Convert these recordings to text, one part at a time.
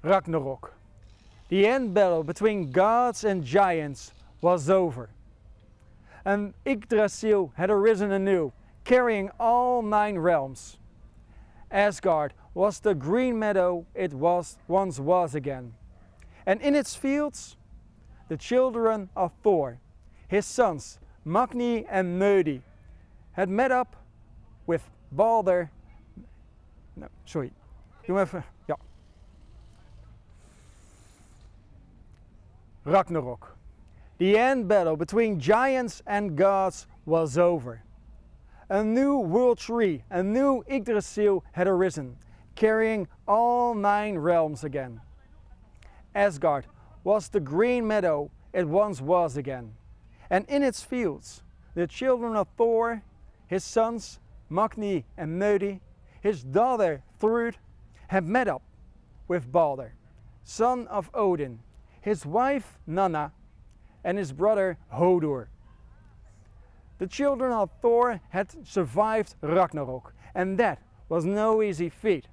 Ragnarok. The end battle between gods and giants was over. And Yggdrasil had arisen anew, carrying all 9 realms. Asgard was the green meadow it once was again. And in its fields, the children of Thor, his sons Magni and Modi, had met up with Balder. No, sorry. Doe even. Ja. Ragnarok. The end battle between giants and gods was over. A new world tree, a new Yggdrasil had arisen, carrying all 9 realms again. Asgard was the green meadow it once was again, and in its fields the children of Thor, his sons Magni and Modi, his daughter Thrud, had met up with Balder, son of Odin, his wife Nanna, and his brother Hodur. The children of Thor had survived Ragnarok, and that was no easy feat.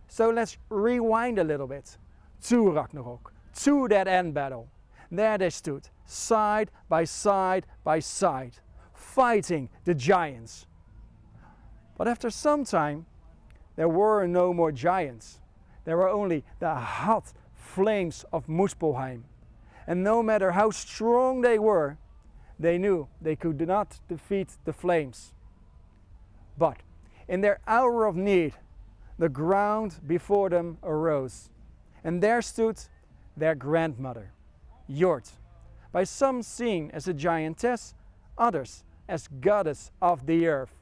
So let's rewind a little bit to Ragnarok, to that end battle. There they stood, side by side by side, fighting the giants. But after some time, there were no more giants. There were only the hot flames of Muspelheim. And no matter how strong they were, they knew they could not defeat the flames. But in their hour of need, the ground before them arose. And there stood their grandmother, Jord, by some seen as a giantess, others as goddess of the earth.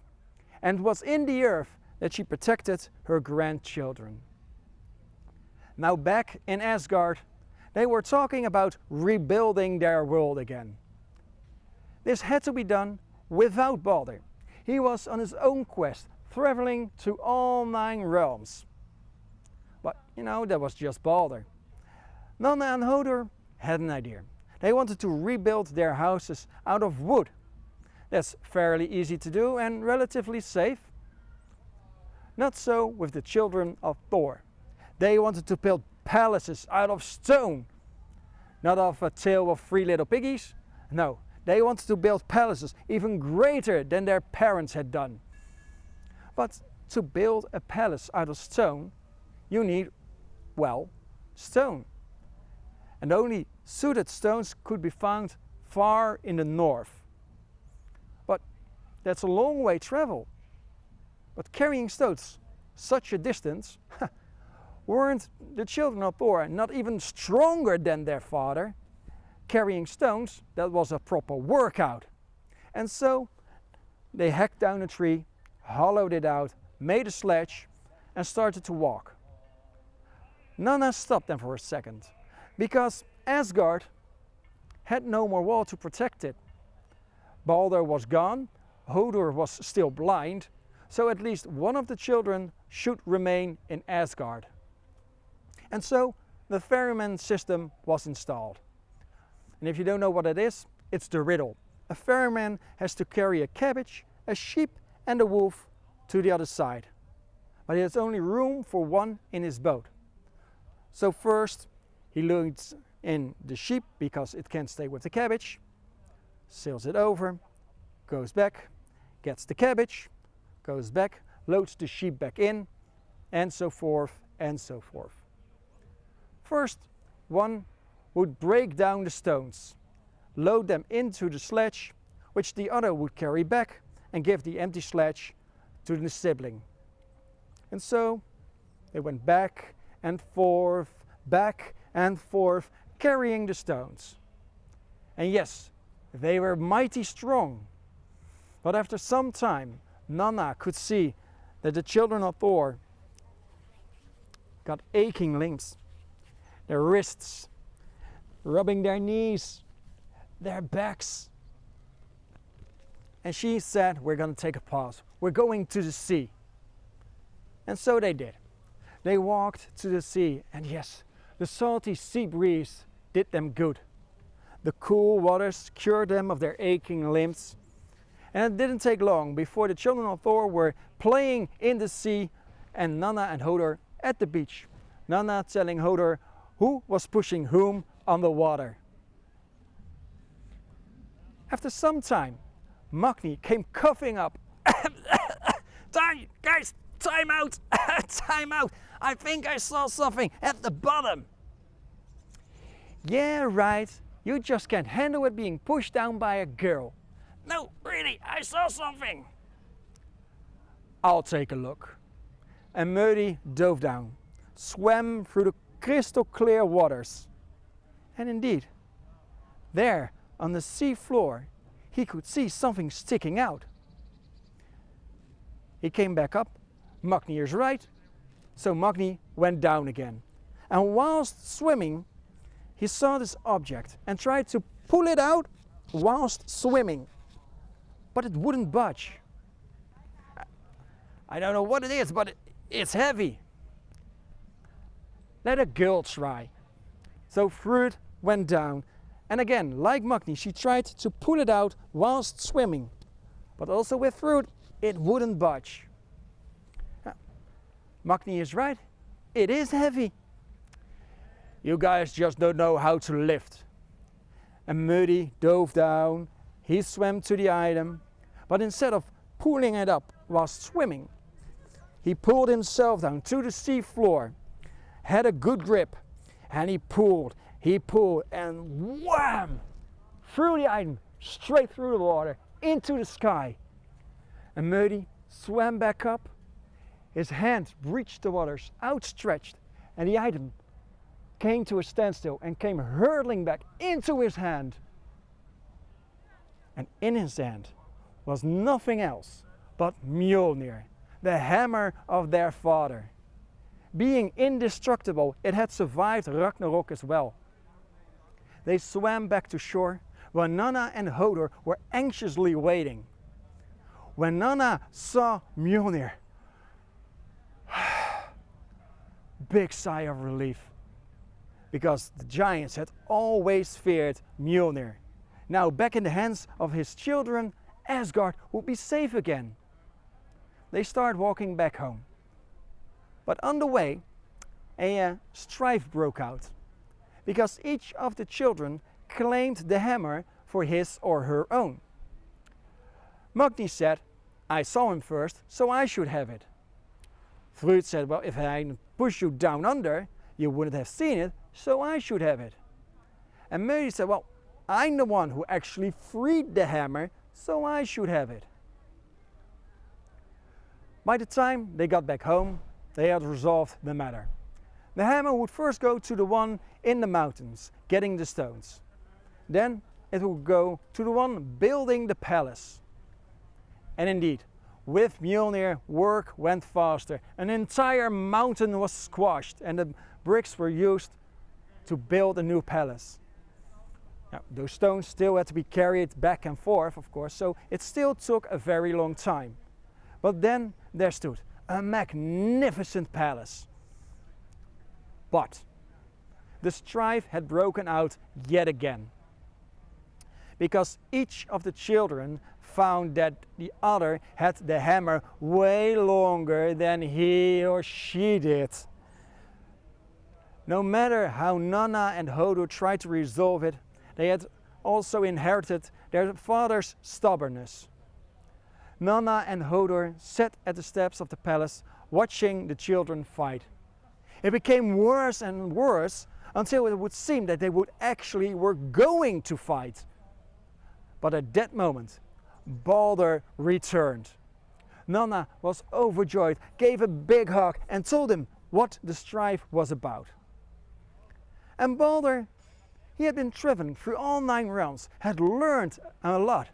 And it was in the earth that she protected her grandchildren. Now back in Asgard, they were talking about rebuilding their world again. This had to be done without Balder. He was on his own quest, traveling to all 9 realms. But that was just Balder. Nanna and Hodur had an idea. They wanted to rebuild their houses out of wood. That's fairly easy to do and relatively safe. Not so with the children of Thor. They wanted to build palaces out of stone. Not of a tale of 3 little piggies. No, they wanted to build palaces even greater than their parents had done. But to build a palace out of stone, you need, well, stone. And only suited stones could be found far in the north. But that's a long way travel. But carrying stones such a distance, weren't the children of Thor not even stronger than their father? Carrying stones, that was a proper workout. And so they hacked down a tree, hollowed it out, made a sledge, and started to walk. Nanna stopped them for a second, because Asgard had no more wall to protect it. Balder was gone, Hodur was still blind, so at least one of the children should remain in Asgard. And so the ferryman system was installed. And if you don't know what it is, it's the riddle. A ferryman has to carry a cabbage, a sheep and a wolf to the other side. But he has only room for one in his boat. So first he loads in the sheep because it can't stay with the cabbage, sails it over, goes back, gets the cabbage, goes back, loads the sheep back in, and so forth and so forth. First, one would break down the stones, load them into the sledge, which the other would carry back and give the empty sledge to the sibling. And so they went back and forth, carrying the stones. And yes, they were mighty strong. But after some time, Nanna could see that the children of Thor got aching limbs, their wrists, rubbing their knees, their backs. And she said, we're going to take a pause. We're going to the sea. And so they did. They walked to the sea, and yes, the salty sea breeze did them good. The cool waters cured them of their aching limbs. And it didn't take long before the children of Thor were playing in the sea and Nanna and Hodur at the beach, Nanna telling Hodor who was pushing whom on the water. After some time, Magni came coughing up. Guys, time out! Time out! I think I saw something at the bottom. Yeah, right. You just can't handle it being pushed down by a girl. No, really, I saw something. I'll take a look. And Muddy dove down, swam through the crystal clear waters. And indeed, there on the sea floor, he could see something sticking out. He came back up. Magni is right. So Magni went down again. And whilst swimming, he saw this object and tried to pull it out whilst swimming. But it wouldn't budge. I don't know what it is, but it's heavy. Let a girl try. So Fruit went down. And again, like Magni, she tried to pull it out whilst swimming. But also with Fruit, it wouldn't budge. Magni is right. It is heavy. You guys just don't know how to lift. And Muddy dove down. He swam to the item. But instead of pulling it up whilst swimming, he pulled himself down to the sea floor, had a good grip, and he pulled, and wham! Threw the item straight through the water into the sky. And Muddy swam back up. His hand reached the waters, outstretched, and the item came to a standstill and came hurtling back into his hand. And in his hand was nothing else but Mjolnir, the hammer of their father. Being indestructible, it had survived Ragnarok as well. They swam back to shore, where Nanna and Hodor were anxiously waiting. When Nanna saw Mjolnir, big sigh of relief, because the giants had always feared Mjolnir. Now back in the hands of his children, Asgard would be safe again. They start walking back home. But on the way, a strife broke out, because each of the children claimed the hammer for his or her own. Magni said, I saw him first, so I should have it. Fruit said, well, if I hadn't pushed you down under, you wouldn't have seen it, so I should have it. And Mary said, well, I'm the one who actually freed the hammer, so I should have it. By the time they got back home, they had resolved the matter. The hammer would first go to the one in the mountains, getting the stones. Then it would go to the one building the palace. And indeed, with Mjolnir, work went faster. An entire mountain was squashed and the bricks were used to build a new palace. Now, those stones still had to be carried back and forth, of course, so it still took a very long time. But then there stood a magnificent palace. But the strife had broken out yet again, because each of the children found that the other had the hammer way longer than he or she did. No matter how Nanna and Hodor tried to resolve it, they had also inherited their father's stubbornness. Nanna and Hodor sat at the steps of the palace watching the children fight. It became worse and worse until it would seem that they would actually were going to fight. But at that moment, Balder returned. Nanna was overjoyed, gave a big hug and told him what the strife was about. And Balder, he had been traveling through all 9 realms, had learned a lot.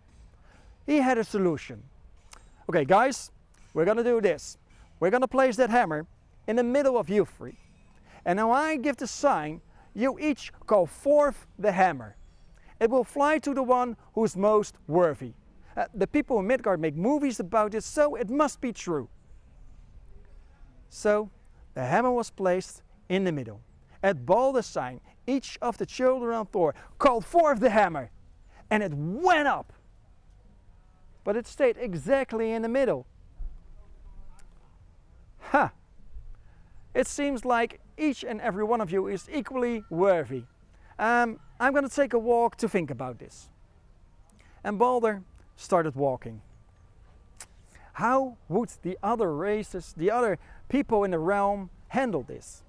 He had a solution. Okay guys, we're gonna do this. We're gonna place that hammer in the middle of you 3. And now I give the sign, you each call forth the hammer. It will fly to the one who is most worthy. The people in Midgard make movies about this, so it must be true. So the hammer was placed in the middle. At Balder's sign, each of the children of Thor called forth the hammer, and it went up. But it stayed exactly in the middle. Ha! It seems like each and every one of you is equally worthy. I'm going to take a walk to think about this. And Balder started walking. How would the other races, the other people in the realm handle this?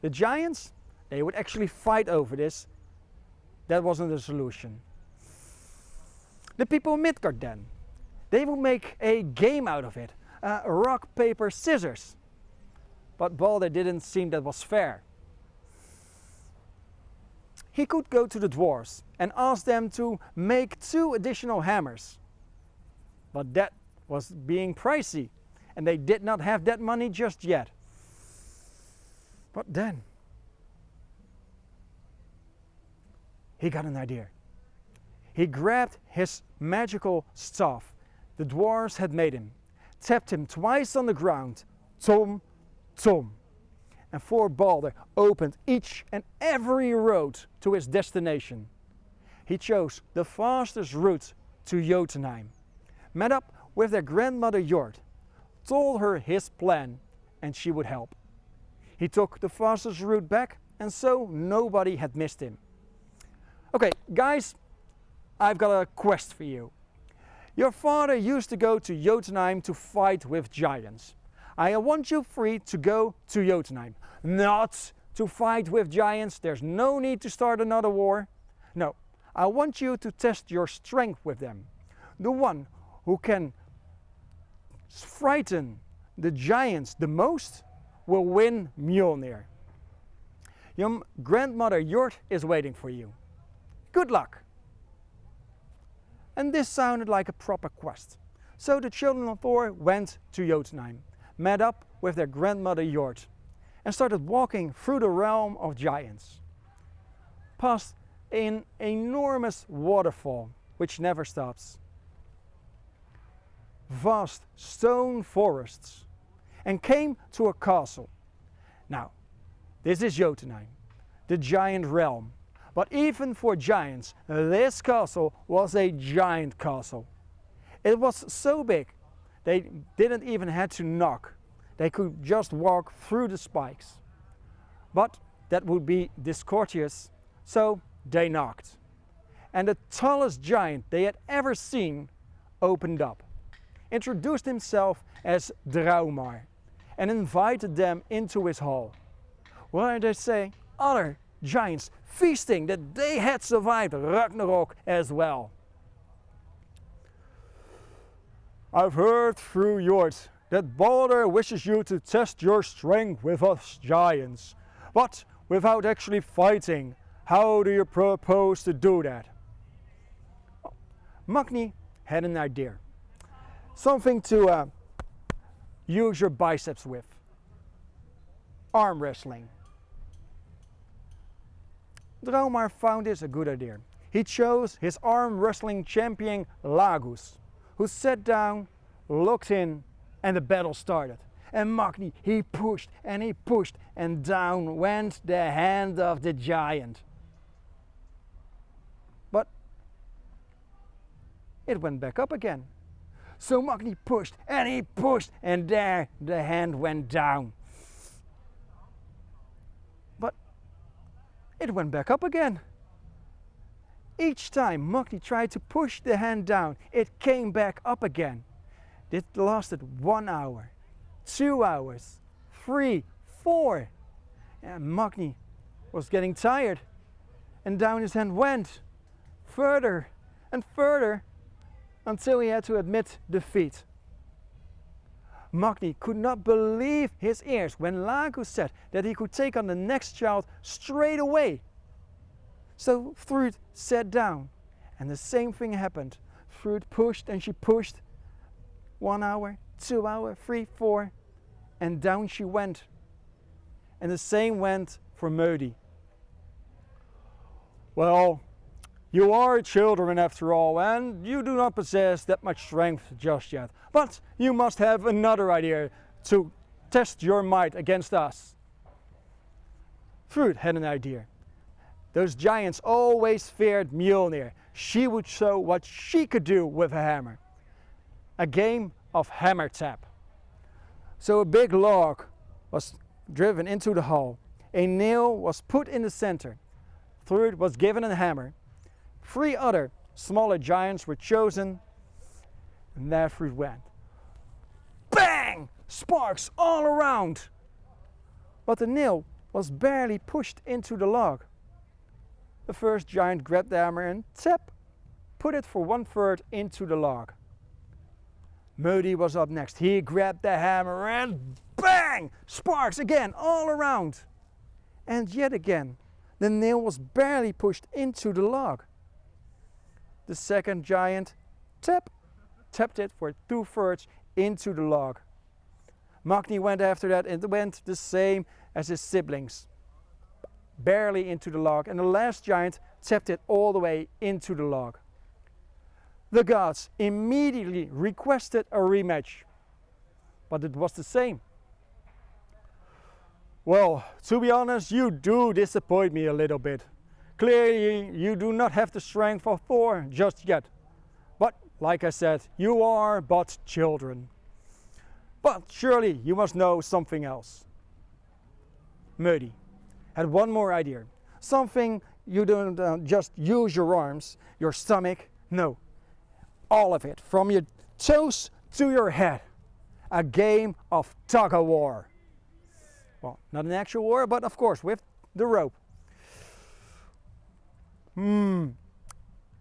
The giants, they would actually fight over this. That wasn't the solution. The people in Midgard then, they would make a game out of it. Rock, paper, scissors. But Balder didn't seem that was fair. He could go to the dwarves and ask them to make 2 additional hammers. But that was being pricey, and they did not have that money just yet. But then he got an idea. He grabbed his magical staff the dwarves had made him, tapped him twice on the ground, tom, tom, and for Balder opened each and every road to his destination. He chose the fastest route to Jotunheim, met up with their grandmother Jord, told her his plan, and she would help. He took the fastest route back, and so nobody had missed him. Okay, guys, I've got a quest for you. Your father used to go to Jotunheim to fight with giants. I want you free to go to Jotunheim. Not to fight with giants, there's no need to start another war. No, I want you to test your strength with them. The one who can frighten the giants the most will win Mjolnir. Your grandmother Jord is waiting for you. Good luck! And this sounded like a proper quest. So the children of Thor went to Jotunheim, met up with their grandmother Jord, and started walking through the realm of giants. Past an enormous waterfall, which never stops. Vast stone forests, and came to a castle. Now, this is Jotunheim, the giant realm. But even for giants, this castle was a giant castle. It was so big, they didn't even have to knock. They could just walk through the spikes. But that would be discourteous, so they knocked. And the tallest giant they had ever seen opened up, introduced himself as Draumar, and invited them into his hall, where they say other giants feasting that they had survived Ragnarok as well. I've heard through Jord that Balder wishes you to test your strength with us giants, but without actually fighting. How do you propose to do that? Magni had an idea. Something to use your biceps with. Arm wrestling. Draumar found this a good idea. He chose his arm wrestling champion Lagus, who sat down, looked in, and the battle started. And Magni, he pushed, and down went the hand of the giant. But it went back up again. So Magni pushed, and there the hand went down. But it went back up again. Each time Magni tried to push the hand down, it came back up again. It lasted 1 hour, 2 hours, 3, 4. And Magni was getting tired, and down his hand went, further and further, until he had to admit defeat. Magni could not believe his ears when Lagus said that he could take on the next child straight away. So Thrud sat down, and the same thing happened. Thrud pushed and she pushed. 1 hour, 2 hours, 3, 4, and down she went. And the same went for Modi. Well, you are children after all, and you do not possess that much strength just yet. But you must have another idea to test your might against us. Thrud had an idea. Those giants always feared Mjolnir. She would show what she could do with a hammer. A game of hammer tap. So a big log was driven into the hall. A nail was put in the center. Through it was given a hammer. 3 other smaller giants were chosen, and there through it went. Bang! Sparks all around! But the nail was barely pushed into the log. The first giant grabbed the hammer and tap, put it for 1/3 into the log. Muddy was up next. He grabbed the hammer and bang! Sparks again all around. And yet again, the nail was barely pushed into the log. The second giant tapped it for 2/3 into the log. Magni went after that and went the same as his siblings. Barely into the log, and the last giant tapped it all the way into the log. The gods immediately requested a rematch, but it was the same. Well, to be honest, you do disappoint me a little bit. Clearly, you do not have the strength of Thor just yet. But, like I said, you are but children. But surely you must know something else. Muddy had one more idea. Something you don't just use your arms, your stomach, no. All of it, from your toes to your head. A game of tug-of-war. Well, not an actual war, but of course with the rope.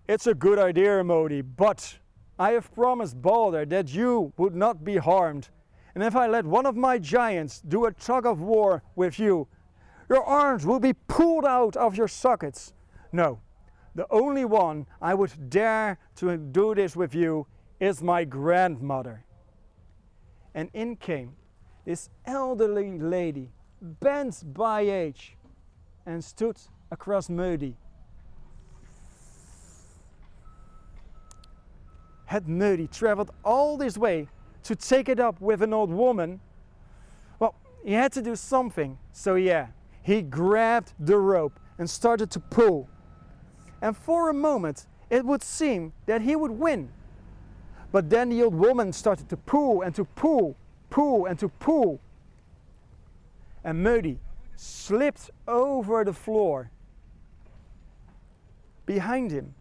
It's a good idea, Modi, but I have promised Balder that you would not be harmed. And if I let one of my giants do a tug-of-war with you, your arms will be pulled out of your sockets. No, the only one I would dare to do this with you is my grandmother. And in came this elderly lady, bent by age, and stood across Muddy. Had Muddy traveled all this way to take it up with an old woman? Well, he had to do something, so yeah, he grabbed the rope and started to pull. And for a moment, it would seem that he would win. But then the old woman started to pull and to pull, pull and to pull. And Muddy slipped over the floor. Behind him,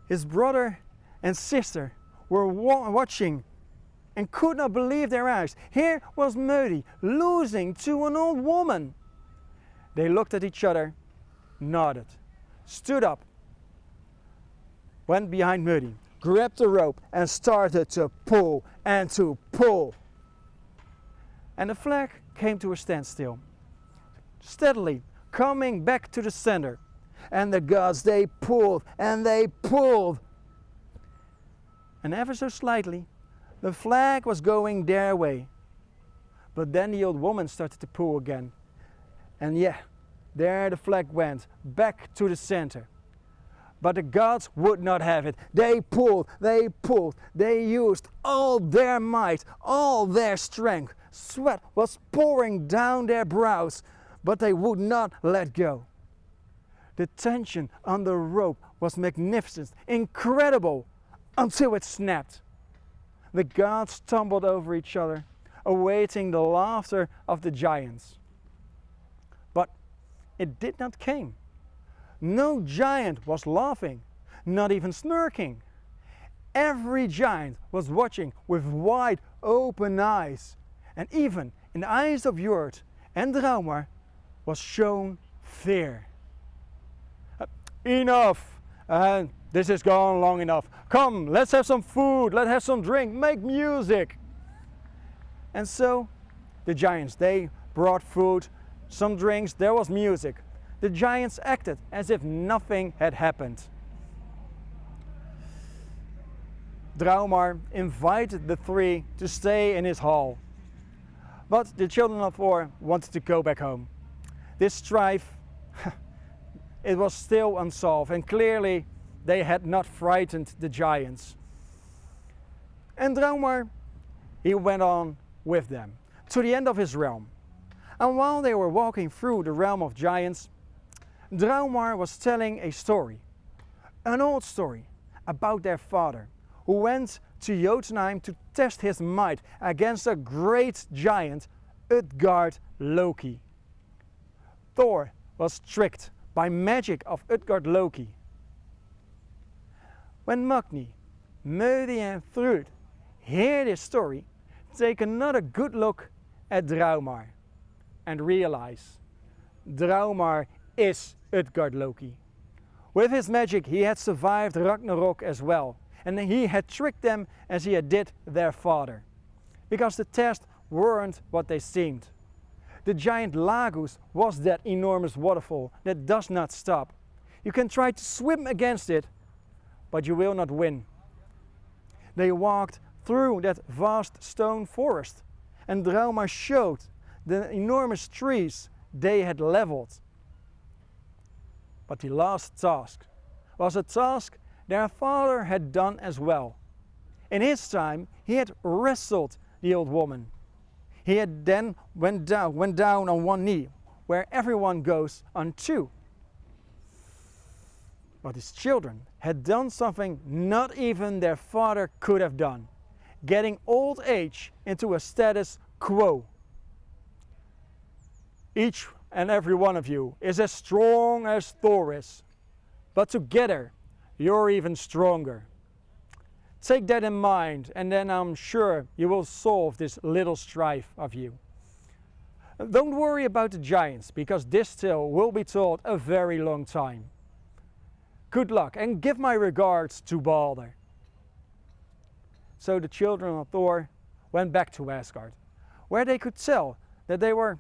his brother and sister were watching and could not believe their eyes. Here was Muddy losing to an old woman. They looked at each other, nodded, stood up, went behind Muddy, grabbed the rope and started to pull and to pull. And the flag came to a standstill, steadily coming back to the center. And the gods, they pulled and they pulled. And ever so slightly, the flag was going their way. But then the old woman started to pull again. And yeah, there the flag went, back to the center. But the gods would not have it. They pulled, they used all their might, all their strength. Sweat was pouring down their brows, but they would not let go. The tension on the rope was magnificent, incredible, until it snapped. The gods tumbled over each other, awaiting the laughter of the giants. But it did not come. No giant was laughing, not even smirking. Every giant was watching with wide open eyes. And even in the eyes of Jord and Draumar was shown fear. Enough! This has gone long enough. Come, let's have some food, let's have some drink, make music. And so the giants, they brought food, some drinks, there was music. The giants acted as if nothing had happened. Draumar invited the three to stay in his hall. But the children of Thor wanted to go back home. This strife, it was still unsolved, and clearly they had not frightened the giants. And Draumar, he went on with them to the end of his realm. And while they were walking through the realm of giants, Draumar was telling a story, an old story about their father, who went to Jotunheim to test his might against a great giant Utgard Loki. Thor was tricked by magic of Utgard Loki. When Magni, Modi and Thrud hear this story, take another good look at Draumar and realize Draumar is Utgard Loki. With his magic he had survived Ragnarok as well, and he had tricked them as he had did their father. Because the tests weren't what they seemed. The giant Lagus was that enormous waterfall that does not stop. You can try to swim against it, but you will not win. They walked through that vast stone forest, and Draumar showed the enormous trees they had leveled. But the last task was a task their father had done as well. In his time he had wrestled the old woman. He had then went down on one knee, where everyone goes on two. But his children had done something not even their father could have done, getting old age into a status quo. Each and every one of you is as strong as Thor is, but together you're even stronger. Take that in mind, and then I'm sure you will solve this little strife of you. Don't worry about the giants, because this tale will be told a very long time. Good luck, and give my regards to Balder. So the children of Thor went back to Asgard, where they could tell that they were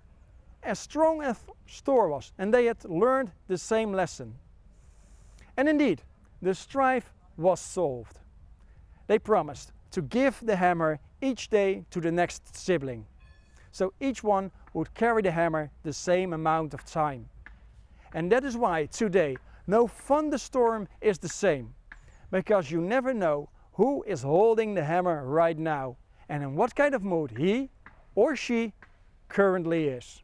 as strong as Thor was, and they had learned the same lesson. And indeed, the strife was solved. They promised to give the hammer each day to the next sibling, so each one would carry the hammer the same amount of time. And that is why today no thunderstorm is the same, because you never know who is holding the hammer right now and in what kind of mood he or she currently is.